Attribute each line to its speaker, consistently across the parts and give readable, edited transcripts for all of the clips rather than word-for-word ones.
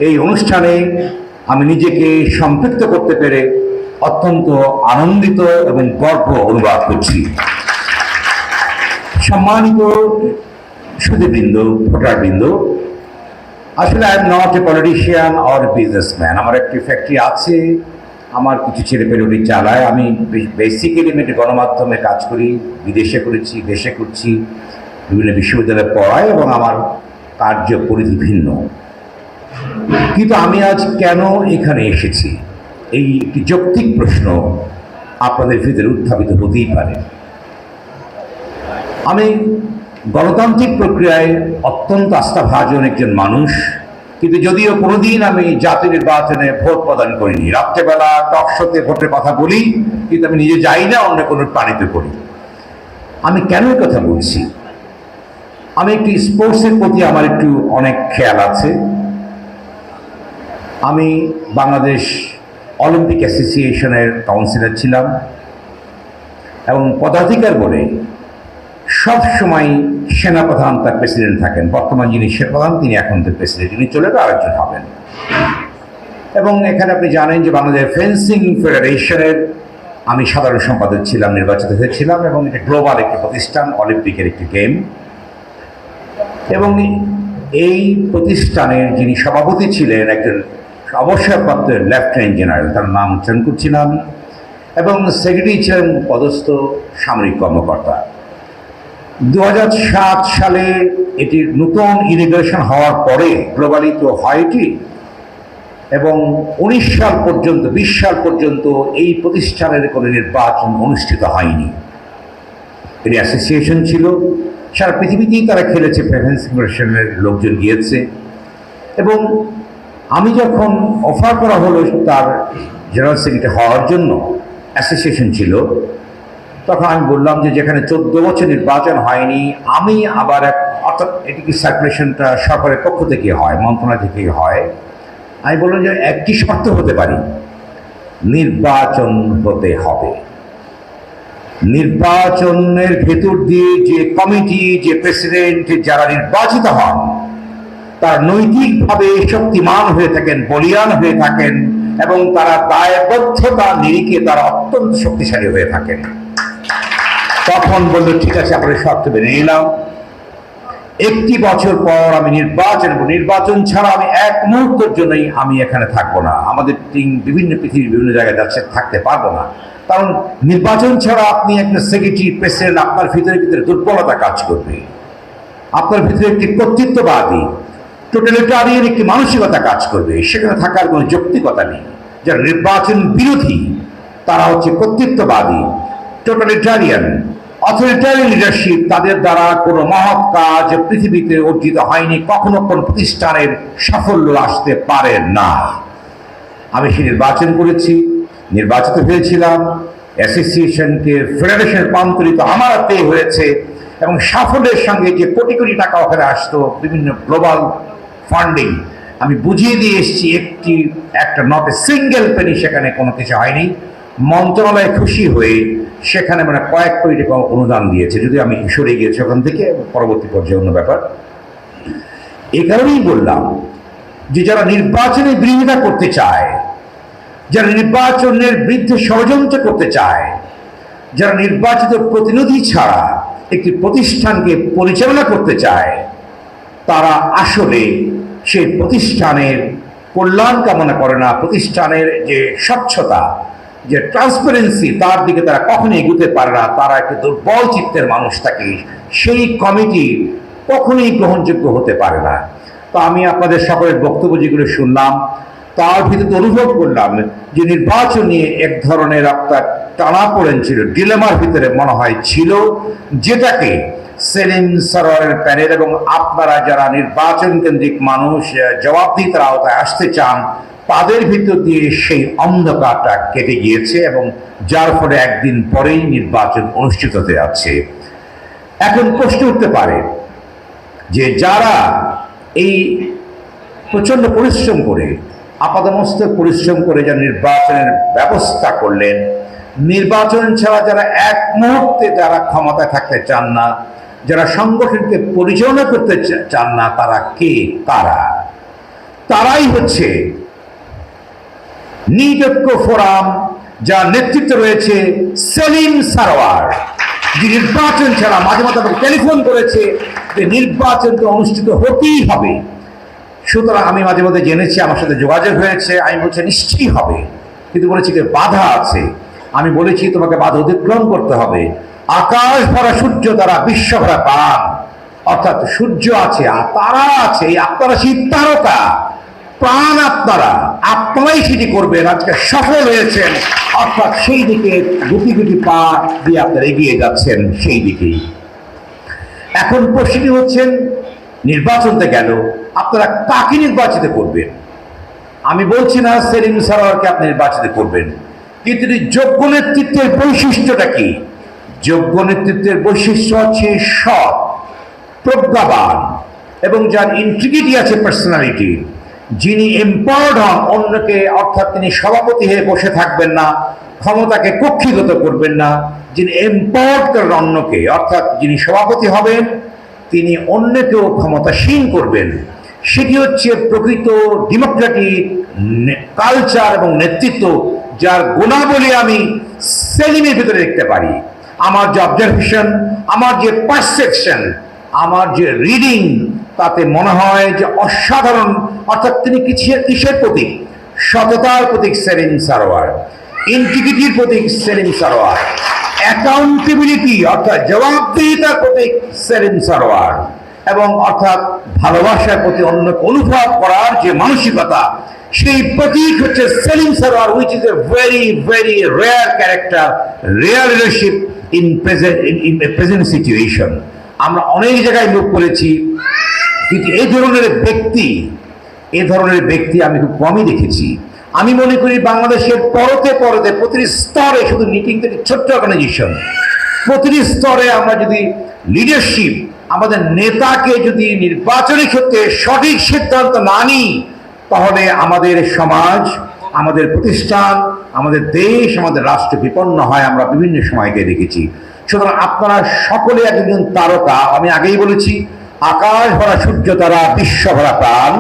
Speaker 1: এই অনুষ্ঠানে আমি নিজেকে সম্পৃক্ত করতে পেরে অত্যন্ত আনন্দিত এবং গর্ব অনুভব করছি। সম্মানিত সুধীবৃন্দ, ভোটারবৃন্দ, আসলে I am not a politician or businessman. আমার একটি ফ্যাক্টরি আছে, আমার কিছু ছেলেপেলে চালায়। আমি বেসিক্যালি আমি গণমাধ্যমে কাজ করি, বিদেশে করেছি, দেশে করছি, বিভিন্ন বিশ্ববিদ্যালয়ে পড়াই এবং আমার কার্য পরিধি ভিন্ন। কিন্তু আমি আজ কেন এখানে এসেছি, এই একটি যৌক্তিক প্রশ্ন আপনাদের ভিতরে উত্থাপিত হতেই পারে। আমি গণতান্ত্রিক প্রক্রিয়ায় অত্যন্ত আস্থাভাজন একজন মানুষ, কিন্তু যদিও কোনোদিন আমি জাতীয় নির্বাচনে ভোট প্রদান করিনি। রাত্রেবেলা টক শোতে ভোটের কথা বলি, কিন্তু আমি নিজে যাই না, অন্য কোনো প্রাণীতে করি। আমি কেন কথা বলছি? আমি একটি স্পোর্টসের প্রতি আমার একটু অনেক খেয়াল আছে। আমি বাংলাদেশ অলিম্পিক অ্যাসোসিয়েশনের কাউন্সিলর ছিলাম এবং পদাধিকার বলে সব সময় সেনাপ্রধান তার প্রেসিডেন্ট থাকেন। বর্তমান যিনি সেনাপ্রধান তিনি এখন তো প্রেসিডেন্ট, যিনি চলে গেলে আরেকজন হবেন। এবং এখানে আপনি জানেন যে বাংলাদেশ ফেন্সিং ফেডারেশনের আমি সাধারণ সম্পাদক ছিলাম, নির্বাচিত হয়েছিলাম। এবং এটা গ্লোবাল একটি প্রতিষ্ঠান, অলিম্পিকের একটি গেম। এবং এই প্রতিষ্ঠানের যিনি সভাপতি ছিলেন একজন অবসরপ্রাপ্ত লেফটেন্যান্ট জেনারেল, তার নাম উচ্চারণ করছিলাম, এবং সেক্রেটারি ছিলেন পদস্থ সামরিক কর্মকর্তা। 2007 সালে এটির নতুন ইনিগ্রেশন হওয়ার পরে গ্লোবালি তো হয়টি, এবং 19 সাল পর্যন্ত 20 সাল পর্যন্ত এই প্রতিষ্ঠানের কোনো নির্বাচন অনুষ্ঠিত হয়নি। এটি অ্যাসোসিয়েশন ছিল, সারা পৃথিবীতেই তারা খেলেছে, প্রেফারেন্স ফেডারেশনের লোকজন গিয়েছে। এবং আমি যখন অফার করা হলো তার জেনারেল সেক্রেটারি হওয়ার জন্য, অ্যাসোসিয়েশন ছিল, তখন আমি বললাম যে যেখানে 14 বছর নির্বাচন হয়নি, আমি আবার অর্থাৎ এটি কি সার্কুলেশনটা সরকারের পক্ষ থেকে হয়, মন্ত্রণালয় থেকেই হয়। আমি বললাম যে একটি শর্ত হতে পারি, নির্বাচন হতে হবে। নির্বাচনের ভেতর দিয়ে যে কমিটি, যে প্রেসিডেন্ট যারা নির্বাচিত হন, তারা নৈতিকভাবে শক্তিমান হয়ে থাকেন, বলিয়ান হয়ে থাকেন, এবং তারা দায়বদ্ধতা নিরিখে তারা অত্যন্ত শক্তিশালী হয়ে থাকেন। তখন বললো ঠিক আছে, আপনার শর্ত মেনে নিলাম। একটি বছর পর আমি নির্বাচন ছাড়া আমি এক মুহূর্তের জন্যই আমি এখানে থাকবো না। আমাদের টিম বিভিন্ন পৃথিবীর বিভিন্ন জায়গায় যাচ্ছে, থাকতে পারবো না। কারণ নির্বাচন ছাড়া আপনি একটা সেক্রেটারি, প্রেসিডেন্ট, আপনার ভিতরে দুর্বলতা কাজ করবে। আপনার ভিতরে একটি কর্তৃত্ববাদী, টোটালিটারিয়ান একটি মানসিকতা কাজ করবে। সেখানে থাকার কোনো যৌক্তিকতা নেই। যারা নির্বাচন বিরোধী তারা হচ্ছে কর্তৃত্ববাদী, টোটালিটারিয়ান, অথরিটারিয়ান লিডারশিপ। তাদের দ্বারা কোনো মহৎ কাজ পৃথিবীতে অর্জিত হয়নি, কখনো কোনো প্রতিষ্ঠানের সাফল্য আসতে পারে না। আমি সে নির্বাচন করেছি, নির্বাচিত হয়েছিলাম, অ্যাসোসিয়েশনকে ফেডারেশনে রূপান্তরিত আমার হাতে হয়েছে। এবং সাফল্যের সঙ্গে যে কোটি কোটি টাকা ওখানে আসতো বিভিন্ন গ্লোবাল ফান্ডিং, আমি বুঝিয়ে দিয়ে এসেছি একটা নট এ সিঙ্গেল পেনি সেখানে কোনো কিছু হয়নি। মন্ত্রণালয় খুশি হয়ে সেখানে মানে কয়েক কোটি টাকা অনুদান দিয়েছে, যদি আমি সরে গিয়েছি ওখান থেকে, পরবর্তী পর্যায়ে অন্য ব্যাপার। এই কারণেই বললাম যে যারা নির্বাচনের বিরোধিতা করতে চায়, যারা নির্বাচনের বিরুদ্ধে ষড়যন্ত্র করতে চায়, যারা নির্বাচিত প্রতিনিধি ছাড়া একটি প্রতিষ্ঠানকে পরিচালনা করতে চায়, তারা আসলে সেই প্রতিষ্ঠানের কল্যাণ কামনা করে না। প্রতিষ্ঠানের যে স্বচ্ছতা, যে ট্রান্সপারেন্সি, তার দিকে তারা কখনোই এগোতে পারে না। তারা একটি দুর্বল চিত্তের মানুষ থাকে, সেই কমিটি কখনোই গ্রহণযোগ্য হতে পারে না। তো আমি আপনাদের সকলের বক্তব্য যেগুলো শুনলাম, তার ভিতরে অনুভব করলাম যে নির্বাচন নিয়ে এক ধরনের আপনার টানাপোড়েন ছিল, ডিলেমার ভিতরে মনে হয় ছিল, যেটাকে সেলিম সরোয়ারের প্যানেল এবং আপনারা যারা নির্বাচন কেন্দ্রিক মানুষ, জবাবদিহিতার আওতায় আসতে চান, তাদের ভিতর দিয়ে সেই অন্ধকারটা কেটে গিয়েছে, এবং যার ফলে একদিন পরেই নির্বাচন অনুষ্ঠিত হতে যাচ্ছে। এখন প্রশ্ন উঠতে পারে যে যারা এই প্রচণ্ড পরিশ্রম করে, আপাদমস্তক পরিশ্রম করে যারা নির্বাচনের ব্যবস্থা করলেন, নির্বাচন ছাড়া যারা এক মুহূর্তে যারা ক্ষমতায় থাকতে চান না, যারা সংগঠনকে পরিচালনা করতে চান না, তারা কে, কারা? তারাই হচ্ছে নিরপেক্ষ ফোরাম, যার নেতৃত্বে রয়েছে সেলিম সারোয়ার, যে নির্বাচন ছাড়া মাঝে মাঝে আমাকে টেলিফোন করেছে যে নির্বাচন তো অনুষ্ঠিত হতেই হবে। সুতরাং আমি মাঝে মধ্যে জেনেছি, আমার সাথে যোগাযোগ হয়েছে, আমি বলছি নিশ্চয়ই হবে, কিন্তু বলেছি যে বাধা আছে। আমি বলেছি তোমাকে বাধা অতিক্রম করতে হবে। আকাশ ভরা সূর্য তারা, বিশ্ব ভরা প্রাণ, অর্থাৎ সূর্য আছে আর তারা আছে, আপনারা সেই তারকা, প্রাণ আপনারা, আপনারাই সেটি করবেন। আজকে সফল হয়েছেন, অর্থাৎ সেই দিকে গুটি গুটি পা দিয়ে আপনারা এগিয়ে যাচ্ছেন সেই দিকেই। এখন প্রশ্নটি হচ্ছেন, নির্বাচনতে গেল, আপনারা কাকে নির্বাচিত করবেন? আমি বলছি না সেলিম সারোয়ারকে আপনি নির্বাচিত করবেন, কিন্তু যোগ্য নেতৃত্বের বৈশিষ্ট্যটা কি? যোগ্য নেতৃত্বের বৈশিষ্ট্য হচ্ছে সৎ, প্রজ্ঞাবান এবং যার ইন্টিগ্রিটি আছে, পার্সোনালিটি, যিনি এম্পাওয়ার্ড হন অন্যকে, অর্থাৎ তিনি সভাপতি হয়ে বসে থাকবেন না, ক্ষমতাকে কক্ষিগত করবেন না, যিনি এম্পাওয়ার্ড করেন অন্যকে, অর্থাৎ যিনি সভাপতি হবেন তিনি অন্যকেও ক্ষমতাসীন করবেন। সেটি হচ্ছে প্রকৃত ডেমোক্রেটিক কালচার এবং নেতৃত্ব, যার গুণাবলী আমি সেলিমের ভিতরে দেখতে পারি। আমার যে অবজারভেশন, আমার যে পারসেপশন, আমার যে রিডিং, তাতে মনে হয় যে অসাধারণ, অর্থাৎ তিনি কিসের প্রতীক? সততার প্রতীক সেলিম সারোয়ার, ইন্টিগ্রিটির প্রতীক সেলিম সারোয়ার, অ্যাকাউন্টেবিলিটি অর্থাৎ জবাবদিহিতার প্রতীক সেলিম সারোয়ার, এবং অর্থাৎ ভালোবাসার প্রতি অন্যকে অনুভব করার যে মানসিকতা, সেই প্রতীক হচ্ছে Selim Sarwar, which is a very very rare character, rare leadership in present situation. আমরা অনেক জায়গায় লোক করেছি, কিন্তু এই ধরনের ব্যক্তি আমি খুব কমই দেখেছি। আমি মনে করি বাংলাদেশের পরতে পরতে প্রতিটি স্তরে, শুধু মিটিং থেকে ছোট্ট অর্গানাইজেশন, প্রতিটি স্তরে আমরা যদি লিডারশিপ, আমাদের নেতাকে যদি নির্বাচনের ক্ষেত্রে সঠিক সিদ্ধান্ত না নিই, তাহলে আমাদের সমাজ, আমাদের প্রতিষ্ঠান, আমাদের দেশ, আমাদের রাষ্ট্র বিপন্ন হয়। আমরা বিভিন্ন সময়কে দেখেছি। সুতরাং আপনারা সকলে একজন তারকা। আমি আগেই বলেছি, আকাশ ভরা সূর্য তারা, বিশ্ব ভরা প্রাণ,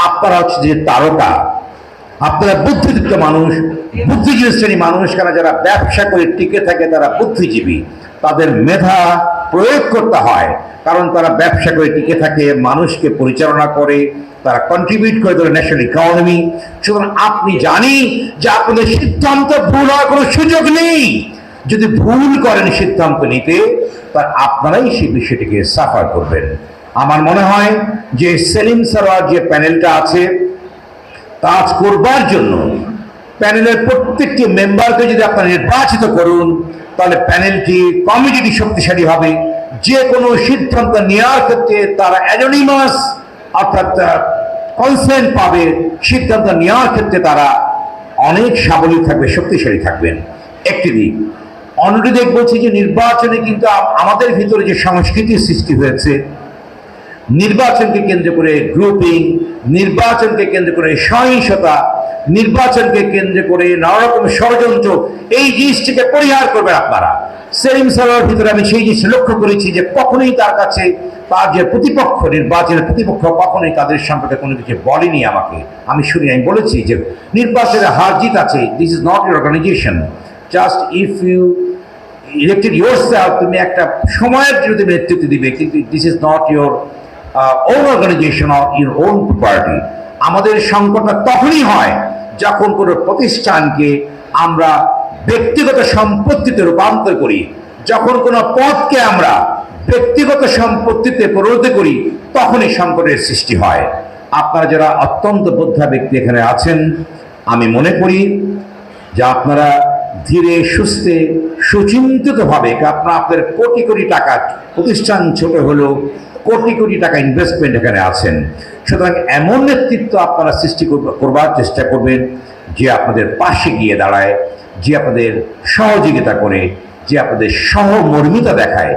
Speaker 1: আপনারা হচ্ছে যে তারকা। আপনারা বুদ্ধিদীপ্ত মানুষ, বুদ্ধিজীবী শ্রেণী মানুষ, কারণ যারা ব্যবসা করে টিকে থাকে তারা বুদ্ধিজীবী, তাদের মেধা প্রয়োগ করতে হয়, কারণ তারা ব্যবসা করে টিকে থাকে, মানুষকে পরিচালনা করে, তারা কন্ট্রিবিউট করে ধরে ন্যাশনাল ইকোনমি। সুতরাং আপনি জানি যে আপনাদের সিদ্ধান্ত ভুল হওয়ার কোনো সুযোগ নেই। যদি ভুল করেন সিদ্ধান্ত নিতে, তার আপনারাই সেই বিষয়টিকে সাফার করবেন। আমার মনে হয় যে সেলিম সারোয়ার যে প্যানেলটা আছে, কাজ করবার জন্য প্যানেলের প্রত্যেকটি মেম্বারকে যদি আপনারা নির্বাচিত করুন, তাহলে প্যানেলটি, কমিটিটি শক্তিশালী হবে। যে কোনো সিদ্ধান্ত নেওয়ার ক্ষেত্রে তারা অ্যানোনিমাস, অর্থাৎ কনসেন্ট পাবে। সিদ্ধান্ত নেওয়ার ক্ষেত্রে তারা অনেক সাবলীল থাকবে, শক্তিশালী থাকবেন। একটি দিক। অন্যটি দিক বলছি যে নির্বাচনে কিন্তু আমাদের ভিতরে যে সংস্কৃতির সৃষ্টি হয়েছে, নির্বাচনকে কেন্দ্র করে গ্রুপিং, নির্বাচনকে কেন্দ্র করে সহিংসতা, নির্বাচনকে কেন্দ্র করে নানা রকম ষড়যন্ত্র, এই জিনিসটিকে পরিহার করবেন আপনারা। সেলিম সারোয়ারের ভিতরে আমি সেই জিনিস লক্ষ্য করেছি যে কখনোই তার কাছে তার যে প্রতিপক্ষ, নির্বাচনের প্রতিপক্ষ, কখনোই তাদের সম্পর্কে কোনো কিছু বলেনি আমাকে। আমি শুনি, আমি বলেছি যে নির্বাচনের হার জিত আছে, this is not your organisation, just if you elected yourself, তুমি একটা সময়ের যদি নেতৃত্ব দিবে, কিন্তু this is not your own organisation or your own party. আমাদের সংকটটা তখনই হয় যখন কোনো প্রতিষ্ঠানকে আমরা ব্যক্তিগত সম্পত্তিতে রূপান্তর করি, যখন কোনো পদকে আমরা ব্যক্তিগত সম্পত্তিতে পরিণত করি, তখনই সংকটের সৃষ্টি হয়। আপনারা যারা অত্যন্ত বোদ্ধা ব্যক্তি এখানে আছেন, আমি মনে করি যে আপনারা ধীরে সুস্থে সুচিন্তিতভাবে, আপনাদের কোটি কোটি টাকা, প্রতিষ্ঠান ছোট হলেও কোটি কোটি টাকা ইনভেস্টমেন্ট এখানে আছেন। সুতরাং এমন নেতৃত্ব আপনারা সৃষ্টি করবার চেষ্টা করবেন যে আপনাদের পাশে গিয়ে দাঁড়ায়, যে আপনাদের সহযোগিতা করে, যে আপনাদের সহমর্মিতা দেখায়।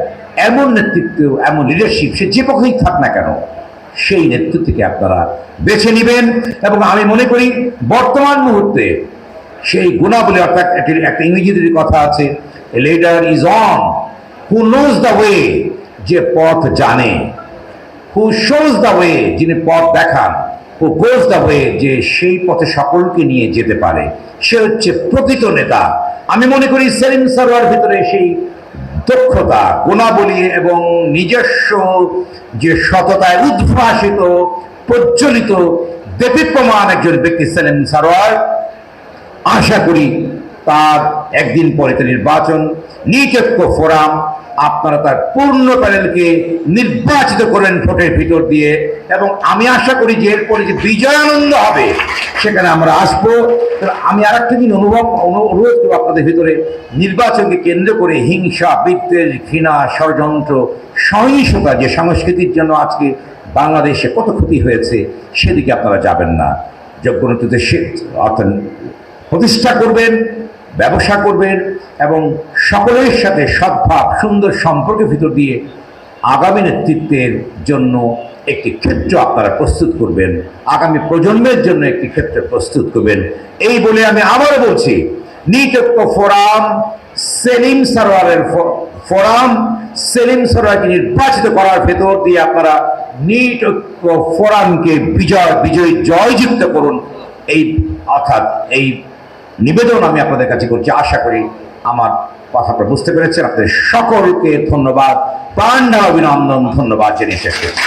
Speaker 1: এমন নেতৃত্ব, এমন লিডারশিপ, সে যে পক্ষেই থাক না কেন, সেই নেতৃত্বকে আপনারা বেছে নেবেন। এবং আমি মনে করি বর্তমান মুহূর্তে সেই গুণাবলী, অর্থাৎ একটা ইংরেজিতে কথা আছে, a leader is on who knows the way, যে পথ জানে, হু শোজ দ্য ওয়ে, যিনি পথ দেখান, ও গোজ দ্য ওয়ে, যে সেই পথে সকলকে নিয়ে যেতে পারে, সে হচ্ছে প্রকৃত নেতা। আমি মনে করি সেলিম সারোয়ার ভিতরে সেই দক্ষতা, গুণাবলী এবং নিজস্ব যে সততায় উদ্ভাসিত প্রজ্বলিত দেবীপ্রমাণ একজন ব্যক্তি সেলিম সারোয়ার। আশা করি তার একদিন পরে নির্বাচন, নিরপেক্ষ ফোরাম, আপনারা তার পূর্ণ প্যানেলকে নির্বাচিত করেন ভোটের ভিতর দিয়ে, এবং আমি আশা করি যে এরপরে যে বিজয়ানন্দ হবে সেখানে আমরা আসবো। আমি আর একটা দিন অনুরোধ করবো আপনাদের ভিতরে, নির্বাচনকে কেন্দ্র করে হিংসা, বিদ্বেষ, ঘৃণা, ষড়যন্ত্র, সহিংসতা যে সংস্কৃতির জন্য আজকে বাংলাদেশে কত ক্ষতি হয়েছে, সেদিকে আপনারা যাবেন না। যোগ্য নেতৃত্বের অর্থাৎ প্রতিষ্ঠা করবেন, ব্যবসা করবেন এবং সকলের সাথে সদ্ভাব, সুন্দর সম্পর্কের ভিতর দিয়ে আগামী নেতৃত্বের জন্য একটি ক্ষেত্র আপনারা প্রস্তুত করবেন, আগামী প্রজন্মের জন্য একটি ক্ষেত্র প্রস্তুত করবেন। এই বলে আমি আবারও বলছি, নিরপেক্ষ ফোরাম সেলিম সারোয়ারের ফোরাম, সেলিম সারোয়ারকে নির্বাচিত করার ভেতর দিয়ে আপনারা নিরপেক্ষ ফোরামকে বিজয়ী জয়যুক্ত করুন। এই অর্থাৎ এই নিবেদন আমি আপনাদের কাছে করছি। আশা করি আমার কথাটা বুঝতে পেরেছেন। আপনাদের সকলকে ধন্যবাদ, প্রাণ ঢালা অভিনন্দন, ধন্যবাদ জানিয়ে শেষ করছি।